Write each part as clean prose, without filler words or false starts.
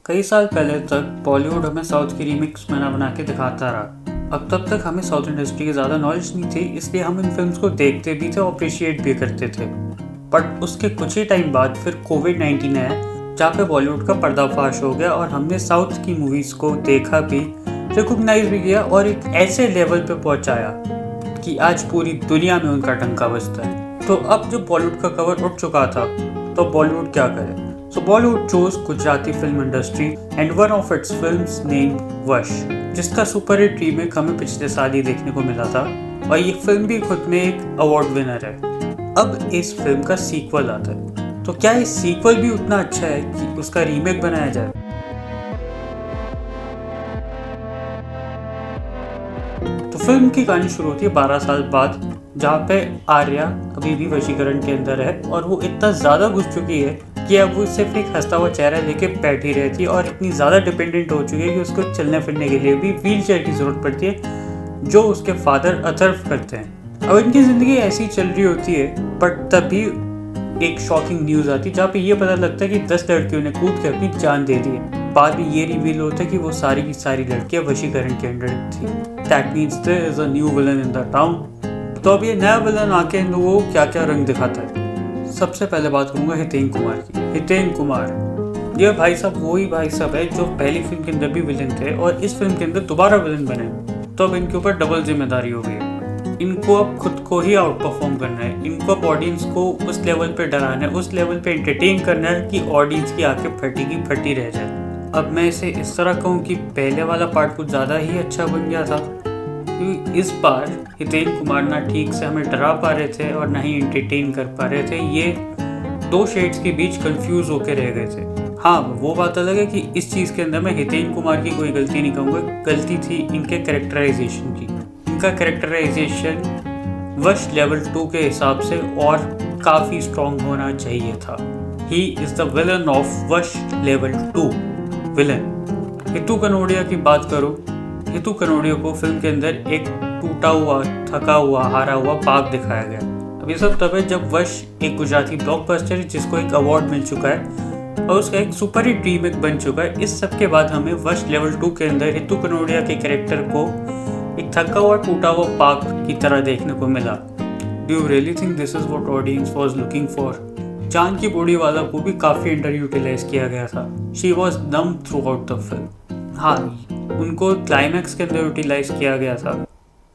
कई साल पहले तक बॉलीवुड हमें साउथ की रीमिक्स बना के दिखाता रहा। अब तब तक हमें साउथ इंडस्ट्री की ज़्यादा नॉलेज नहीं थी, इसलिए हम इन फिल्म्स को देखते भी थे और अप्रिशिएट भी करते थे। बट उसके कुछ ही टाइम बाद फिर कोविड-19 आया, जहाँ पे बॉलीवुड का पर्दाफाश हो गया और हमने साउथ की मूवीज़ को देखा भी, रिकॉग्नाइज भी किया और एक ऐसे लेवल पे पहुँचाया कि आज पूरी दुनिया में उनका डंका बजता है। तो अब जब बॉलीवुड का कवर उठ चुका था, तो बॉलीवुड क्या करे? So Bollywood chose Gujarati film industry and one of its films named वश, जिसका सुपर हिट रीमेक हमें पिछले साल ही देखने को मिला था और ये फिल्म भी खुद में एक अवार्ड विनर है। अब इस फिल्म का सीक्वल आता है, तो क्या ये सीक्वल भी उतना अच्छा है कि उसका रीमेक बनाया जाए? तो फिल्म की कहानी शुरू होती है 12 साल बाद, जहाँ पे आर्या अभी भी वशीकरण के अंदर है और वो इतना ज़्यादा घुस चुकी है कि अब वो सिर्फ एक हंसता हुआ चेहरा लेके बैठी रहती है और इतनी ज़्यादा डिपेंडेंट हो चुकी है कि उसको चलने फिरने के लिए भी व्हील चेयर की ज़रूरत पड़ती है, जो उसके फादर अथर्व करते हैं। अब इनकी ज़िंदगी ऐसी चल रही होती है, बट तभी एक शॉकिंग न्यूज़ आती है जहाँ पे ये पता लगता है कि 10 लड़कियों ने कूद के अपनी जान दे दी है। बाद में ये रिवील होता है कि वो सारी की सारी लड़कियाँ वशीकरण के अंडर थी। That means there is a new villain in the town. तो अब ये नया विलन आके इन लोगों को क्या क्या रंग दिखाता है। सबसे पहले बात करूंगा हितेन कुमार की। हितेन कुमार, ये भाई साहब वही भाई साहब है जो पहली फिल्म के अंदर भी विलन थे और इस फिल्म के अंदर दोबारा विलन बने। तो अब इनके ऊपर डबल जिम्मेदारी हो गई है। इनको अब खुद को ही आउट परफॉर्म करना है। इनको अब ऑडियंस को उस लेवल पे डराना है, उस लेवल पे एंटरटेन करना है कि ऑडियंस की आंखें फटी की फटी रह जाए। अब मैं इसे इस तरह कहूँ कि पहले वाला पार्ट कुछ ज़्यादा ही अच्छा बन गया था, क्योंकि इस बार हितेन कुमार ना ठीक से हमें डरा पा रहे थे और ना ही एंटरटेन कर पा रहे थे। ये दो शेड्स के बीच कंफ्यूज होकर रह गए थे। हाँ, वो बात अलग है कि इस चीज़ के अंदर मैं हितेन कुमार की कोई गलती नहीं कहूँगा, गलती थी इनके कैरेक्टराइजेशन की। इनका कैरेक्टराइजेशन वश लेवल 2 के हिसाब से और काफ़ी स्ट्रॉन्ग होना चाहिए था। He is the villain of वश लेवल 2 विलन। हितू कनोडिया की बात करो, हितू कनोडिया को फिल्म के अंदर एक टूटा हुआ, थका हुआ, हारा हुआ बाघ दिखाया गया। अब ये सब तब है जब वश एक गुजराती ब्लॉकबस्टर है जिसको एक अवार्ड मिल चुका है और उसका एक सुपर हिट रीमेक बन चुका है। इस सब के बाद हमें वश लेवल 2 के अंदर हितू कनोडिया के कैरेक्टर को एक थका हुआ, टूटा हुआ बाघ की तरह देखने को मिला। Do you really think this is what audience was looking for? जान की बॉडी वाला को भी काफ़ी अंडर यूटिलाइज किया गया था। She was numb throughout the film. हाँ, उनको क्लाइमैक्स के अंदर यूटिलाइज किया गया था,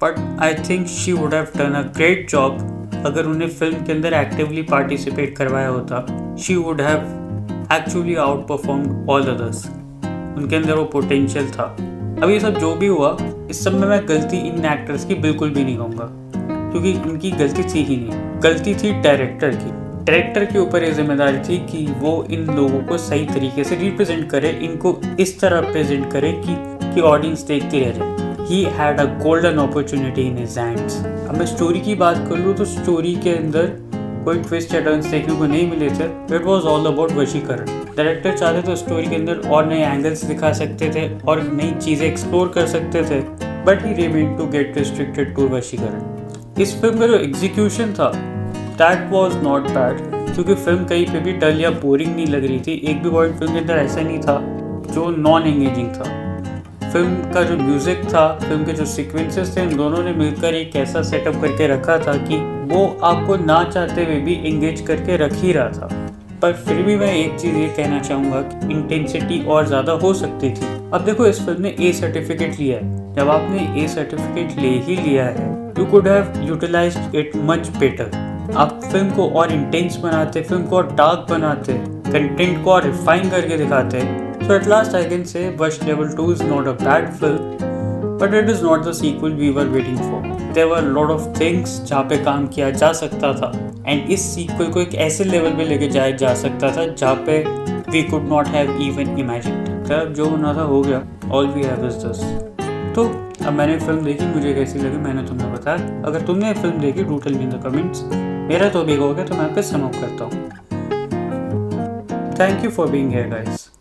but I think she would have done a great job अगर उन्हें फिल्म के अंदर एक्टिवली पार्टिसिपेट करवाया होता। She would have actually outperformed all others. उनके अंदर वो पोटेंशियल था। अब ये सब जो भी हुआ, इस सब में मैं गलती इन एक्टर्स की बिल्कुल भी नहीं कहूँगा, क्योंकि इनकी गलती थी ही नहीं। गलती थी डायरेक्टर की। डायरेक्टर के ऊपर ये जिम्मेदारी थी कि वो इन लोगों को सही तरीके से रिप्रेजेंट करे, इनको इस तरह प्रेजेंट करे कि ऑडियंस देखती रह जाए। He had a golden opportunity in his hands. अब मैं स्टोरी की बात कर लूँ तो स्टोरी के अंदर कोई ट्विस्ट या टर्न्स देखने को नहीं मिले थे। It was all about वशीकरण। डायरेक्टर चाहते तो स्टोरी के अंदर और नए एंगल्स दिखा सकते थे और नई चीज़ें एक्सप्लोर कर सकते थे, but he remained to get restricted to वशीकरण। इस फिल्म का जो एग्जीक्यूशन था, that was not bad, क्योंकि फिल्म कहीं पे भी डल या बोरिंग नहीं लग रही थी। एक भी पॉइंट फिल्म के अंदर ऐसा नहीं था जो नॉन एंगेजिंग था। फिल्म का जो म्यूज़िक था, फिल्म के जो सीक्वेंसेस थे, इन दोनों ने मिलकर एक ऐसा सेटअप करके रखा था कि वो आपको ना चाहते हुए भी एंगेज करके रख ही रहा था। पर फिर भी मैं एक चीज़ ये कहना चाहूँगा कि इंटेंसिटी और ज़्यादा हो सकती थी। अब देखो, इस फिल्म ने ए सर्टिफिकेट लिया है। जब आपने ए सर्टिफिकेट ले ही लिया है, you could have utilised it much better. आप फिल्म को और इंटेंस बनाते, फिल्म को और डार्क बनाते, कंटेंट को और रिफाइन करके दिखाते। So at last I can say Vash Level 2 is not a bad film, but it is not the sequel we were waiting for. There were a lot of things जहाँ पे काम किया जा सकता था, and इस sequel को एक ऐसे लेवल पे लेके जाया जा सकता था जहाँ पे we could not have even imagined. तब जो होना था हो गया, all we have is this. तो अब मैंने फिल्म देखी, मुझे कैसी लगी मैंने तुम्हें बताया। अगर तुमने फिल्म देखी, do tell me in the comments. मेरा तो भी हो गया, तो मैं आपको सम अप करता हूँ। Thank you for being here, guys.